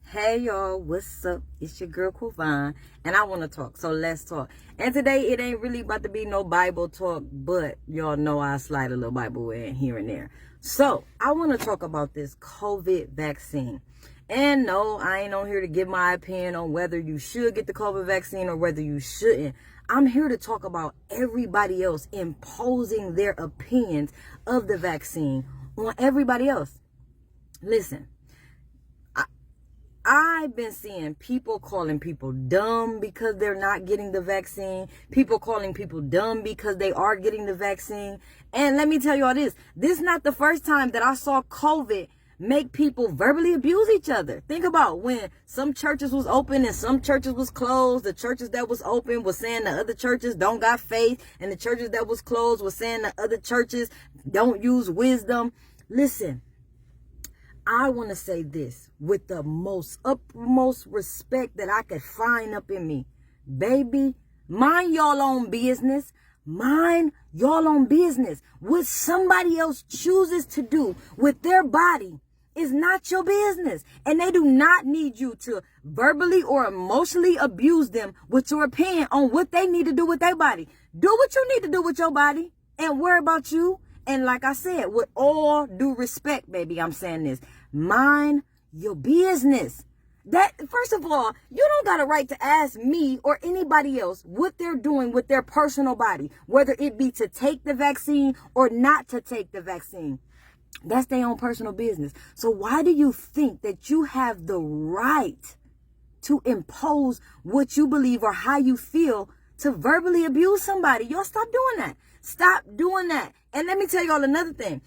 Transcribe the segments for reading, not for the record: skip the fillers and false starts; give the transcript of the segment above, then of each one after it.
Hey y'all, what's up? It's your girl Quavonne, and I want to talk, so let's talk. And today it ain't really about to be no Bible talk, but y'all know I slide a little Bible in here and there. So I want to talk about this COVID vaccine. And no, I ain't on here to give my opinion on whether you should get the COVID vaccine or whether you shouldn't. I'm here to talk about everybody else imposing their opinions of the vaccine on everybody else. Listen. I've been seeing people calling people dumb because they're not getting the vaccine. People calling people dumb because they are getting the vaccine. And let me tell you all this. This is not the first time that I saw COVID make people verbally abuse each other. Think about when some churches was open and some churches was closed. The churches that was open was saying the other churches don't got faith. And the churches that was closed was saying the other churches don't use wisdom. Listen. I want to say this with the most utmost respect that I could find up in me. Baby, mind y'all own business. Mind y'all own business. What somebody else chooses to do with their body is not your business. And they do not need you to verbally or emotionally abuse them with your opinion on what they need to do with their body. Do what you need to do with your body and worry about you. And like I said, with all due respect, baby, I'm saying this. Mind your business. That, first of all, you don't got a right to ask me or anybody else what they're doing with their personal body, whether it be to take the vaccine or not to take the vaccine. That's their own personal business. So why do you think that you have the right to impose what you believe or how you feel to verbally abuse somebody? Y'all stop doing that. Stop doing that. And let me tell y'all another thing.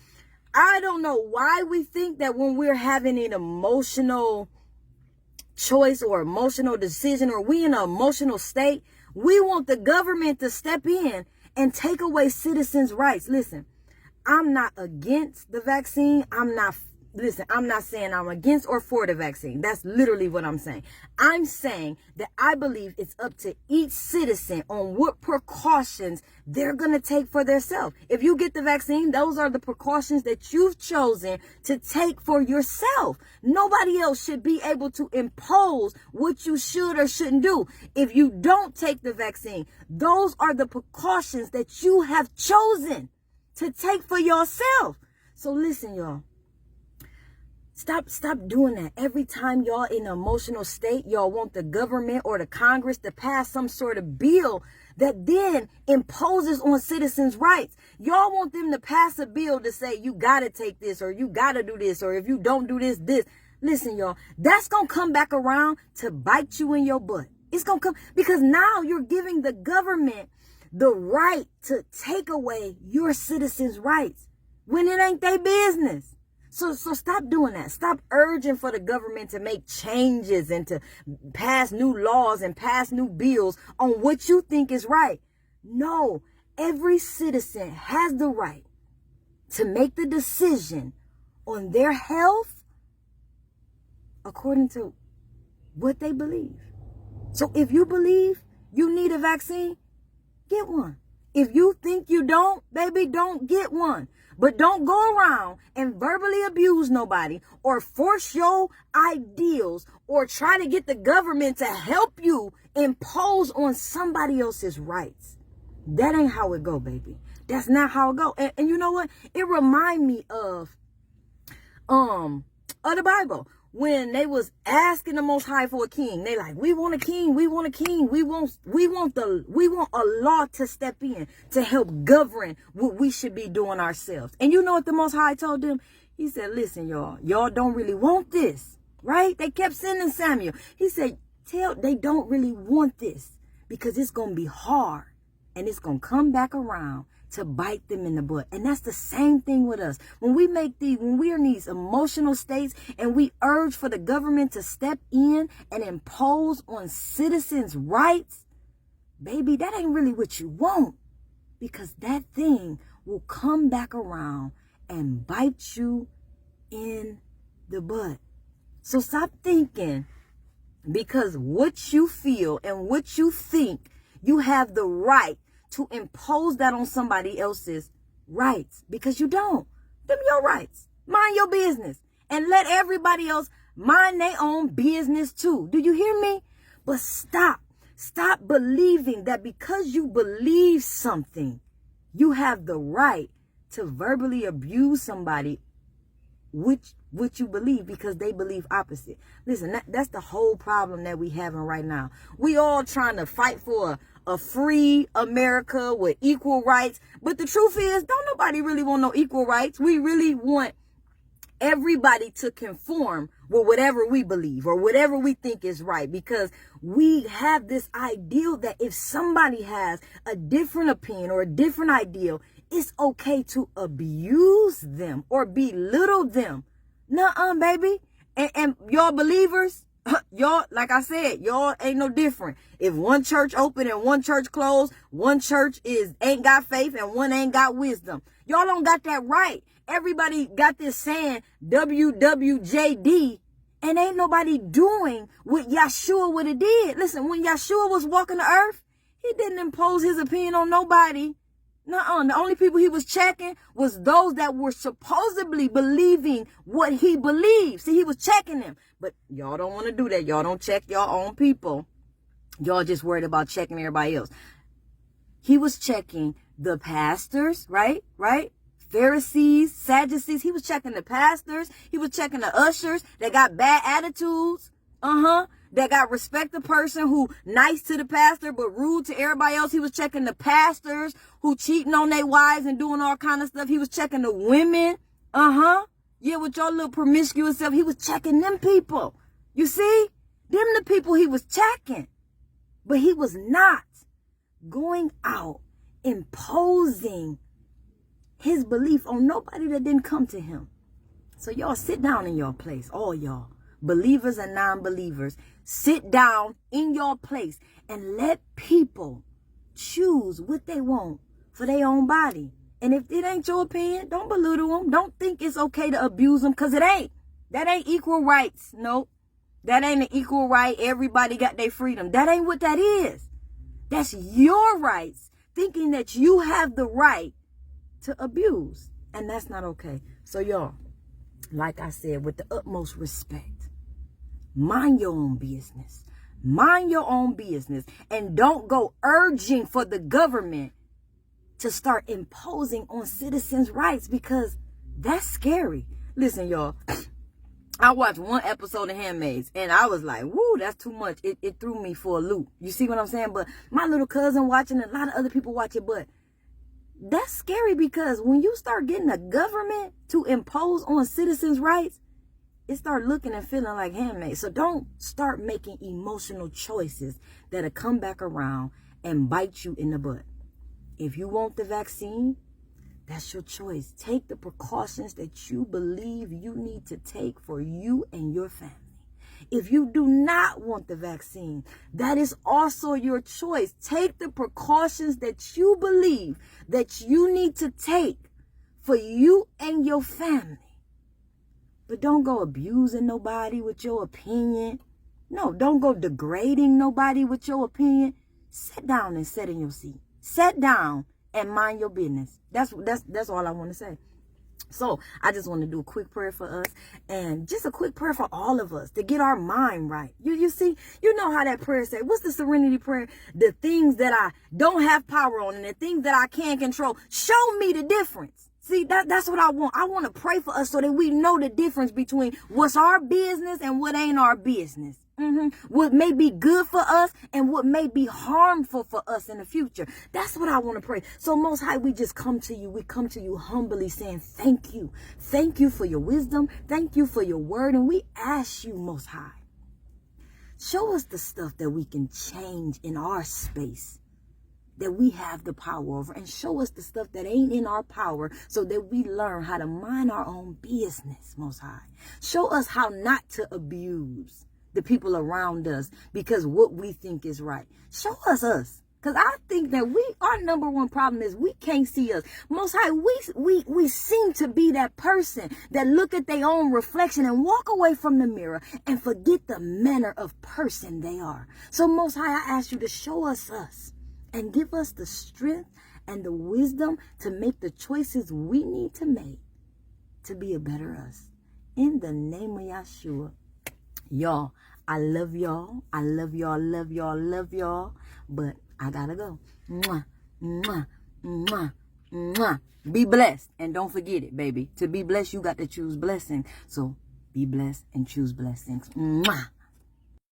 I don't know why we think that when we're having an emotional choice or emotional decision or we in an emotional state, we want the government to step in and take away citizens' rights. Listen, I'm not against the vaccine. I'm not saying I'm against or for the vaccine. That's literally what I'm saying. I'm saying that I believe it's up to each citizen on what precautions they're going to take for themselves. If you get the vaccine, those are the precautions that you've chosen to take for yourself. Nobody else should be able to impose what you should or shouldn't do. If you don't take the vaccine, those are the precautions that you have chosen to take for yourself. So listen, y'all. Stop doing that. Every time y'all in an emotional state, y'all want the government or the Congress to pass some sort of bill that then imposes on citizens' rights. Y'all want them to pass a bill to say you got to take this or you got to do this or if you don't do this, this. Listen, y'all, that's going to come back around to bite you in your butt. It's going to come because now you're giving the government the right to take away your citizens' rights when it ain't their business. So stop doing that. Stop urging for the government to make changes and to pass new laws and pass new bills on what you think is right. No, every citizen has the right to make the decision on their health according to what they believe. So if you believe you need a vaccine, get one. If you think you don't, baby, don't get one. But don't go around and verbally abuse nobody or force your ideals or try to get the government to help you impose on somebody else's rights. That ain't how it go, baby. That's not how it go. And you know what? It remind me of the Bible. When they was asking the Most High for a king, they like, we want a king, we want a king, we want a law to step in to help govern what we should be doing ourselves. And you know what the Most High told them? He said, listen, y'all don't really want this, right? They kept sending Samuel. He said, they don't really want this because it's going to be hard and it's going to come back around to bite them in the butt. And that's the same thing with us. When we're in these emotional states and we urge for the government to step in and impose on citizens' rights, baby, that ain't really what you want because that thing will come back around and bite you in the butt. So stop thinking because what you feel and what you think, you have the right to impose that on somebody else's rights because you don't. Them your rights. Mind your business and let everybody else mind their own business too. Do you hear me? But stop believing that because you believe something, you have the right to verbally abuse somebody which you believe because they believe opposite. Listen, that's the whole problem that we having right now. We all trying to fight for a free America with equal rights. But the truth is, don't nobody really want no equal rights. We really want everybody to conform with whatever we believe or whatever we think is right, because we have this ideal that if somebody has a different opinion or a different ideal, it's okay to abuse them or belittle them. Nuh-uh, baby. And y'all believers, y'all, like I said, y'all ain't no different. If one church open and one church closed, one church ain't got faith and one ain't got wisdom. Y'all don't got that right. Everybody got this saying WWJD, and ain't nobody doing what Yeshua would have did. Listen, when Yeshua was walking the earth, he didn't impose his opinion on nobody. Nuh-uh. The only people he was checking was those that were supposedly believing what he believed. See, he was checking them. But y'all don't want to do that. Y'all don't check your own people. Y'all just worried about checking everybody else. He was checking the pastors, right? Pharisees, Sadducees. He was checking the pastors. He was checking the ushers that got bad attitudes. That got respect the person who nice to the pastor but rude to everybody else. He was checking the pastors who cheating on their wives and doing all kind of stuff. He was checking the women. Yeah, with your little promiscuous self. He was checking them people. You see? Them the people he was checking. But he was not going out imposing his belief on nobody that didn't come to him. So y'all sit down in your place, all y'all. Believers and non-believers, sit down in your place and let people choose what they want for their own body. And if it ain't your opinion, don't belittle them. Don't think it's okay to abuse them, because it ain't. That ain't equal rights. Nope. That ain't an equal right. Everybody got their freedom. That ain't what that is. That's your rights, thinking that you have the right to abuse. And that's not okay. So y'all, like I said, with the utmost respect, mind your own business. Mind your own business. And don't go urging for the government to start imposing on citizens' rights, because that's scary. Listen, y'all, I watched one episode of Handmaids and I was like, woo, that's too much. It threw me for a loop. You see what I'm saying? But my little cousin watching, a lot of other people watch it, but that's scary, because when you start getting the government to impose on citizens' rights, it start looking and feeling like Handmaids. So don't start making emotional choices that'll come back around and bite you in the butt. If you want the vaccine, that's your choice. Take the precautions that you believe you need to take for you and your family. If you do not want the vaccine, that is also your choice. Take the precautions that you believe that you need to take for you and your family. But don't go abusing nobody with your opinion. No, don't go degrading nobody with your opinion. Sit down and sit in your seat. Sit down and mind your business. That's all I want to say. So I just want to do a quick prayer for us, and just a quick prayer for all of us to get our mind right. You see, you know how that prayer say, what's the serenity prayer? The things that I don't have power on and the things that I can't control, show me the difference. See, that's what I want. I want to pray for us so that we know the difference between what's our business and what ain't our business. What may be good for us and what may be harmful for us in the future. That's what I want to pray. So Most High, we just come to you. We come to you humbly saying thank you. Thank you for your wisdom. Thank you for your word. And we ask you, Most High, show us the stuff that we can change in our space, that we have the power over, and show us the stuff that ain't in our power so that we learn how to mind our own business, Most High. Show us how not to abuse the people around us because what we think is right. Show us. Because I think that our number one problem is we can't see us. Most High, we seem to be that person that look at their own reflection and walk away from the mirror and forget the manner of person they are. So Most High, I ask you to show us and give us the strength and the wisdom to make the choices we need to make to be a better us. In the name of Yeshua. Y'all, I love y'all. I love y'all, love y'all, love y'all. But I gotta go. Mwah, mwah, mwah, mwah. Be blessed. And don't forget it, baby. To be blessed, you got to choose blessing. So be blessed and choose blessings. Mwah.